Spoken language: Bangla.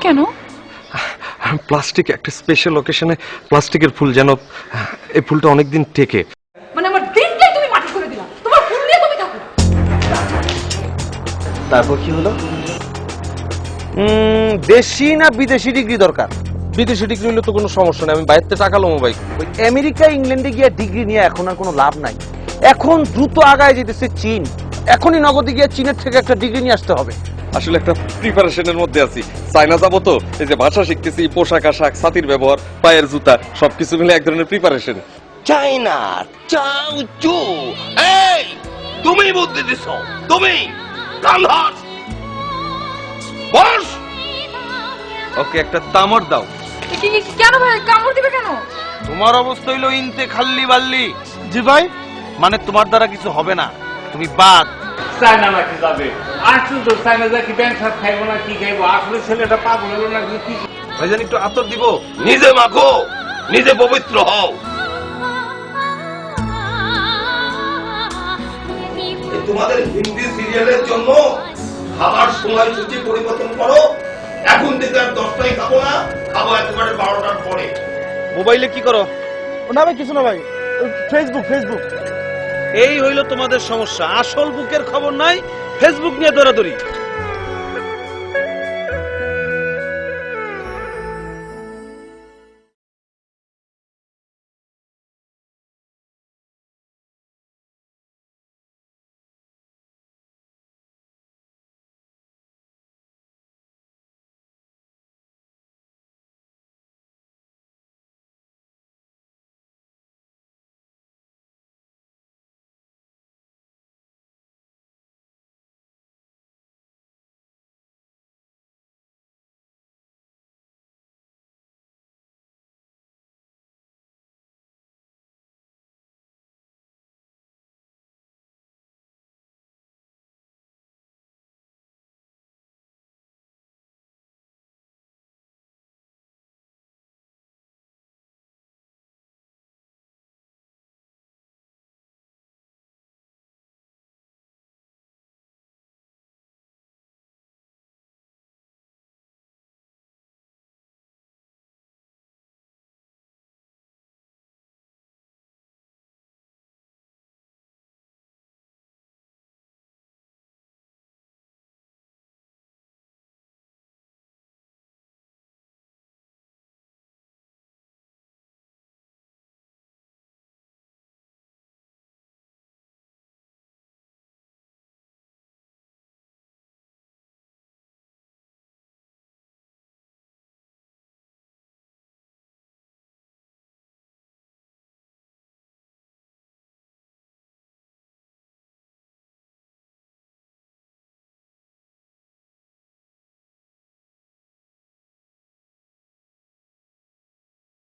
কেন? প্লাস্টিক একটা স্পেশাল অকেশনে প্লাস্টিকের ফুল যেন এই ফুলটা অনেকদিন টেকে। মানে আমার দিনটাই তুমি মাটি করে দিলা, তোমার ফুল নিয়ে তুমি থাকো। তারপর কি হলো? দেশি না বিদেশি ডিগ্রি দরকার? বিদেশি ডিগ্রি হলে তো কোনো সমস্যা নেই, আমি বাইরে টাকা লোমো ভাই। ওই আমেরিকা ইংল্যান্ডে গিয়ে ডিগ্রি নিয়ে এখন আর কোনো লাভ নাই। এখন দ্রুত আগায় যেতেছে চীন। এখনই নগদে গিয়ে চীনের থেকে একটা ডিগ্রি নিয়ে আসতে হবে। আসলে একটা প্রিপারেশনের মধ্যে আছি, চায়না যাবো তো, এই যে ভাষা শিখতেছি, পোশাক আশাক, ছাতির ব্যবহার, পায়ের জুতা সবকিছু মিলে এক ধরনের প্রিপারেশন। চায়না চাউ চু, এই তুমি বুদ্ধি দিছো, তুমি কান্ধার বস। ওকে একটা তামর দাও। কেন ভাই কামড় দিবে কেন? তোমার অবস্থা হইলো ইনতে খাল্লি বাল্লি। জি ভাই, মানে তোমার দ্বারা কিছু হবে না, তুমি বাদ। চায়না নাকি যাবে? আসলে তো চায়না যা কি ব্যাংক সাথ খাইবো না কি খাইবো? আসলে ছেলেটা পাগল হলো না কি? ভাইজান একটু আতর দিব? নিজে মাখো, নিজে পবিত্র হও। তোমাদের হিন্দি সিরিয়ালের জন্য খাবার সময়সূচি পরিবর্তন করো। এখন থেকে আর 10টায় খাবো না, খাবো একেবারে 12টার পরে। মোবাইলে কি করো? না ভাই কিছু না ভাই, ফেসবুক। এই হইলো তোমাদের সমস্যা, আসল বুকের খবর নাই, ফেসবুক নিয়ে দৌড়াদৌড়ি।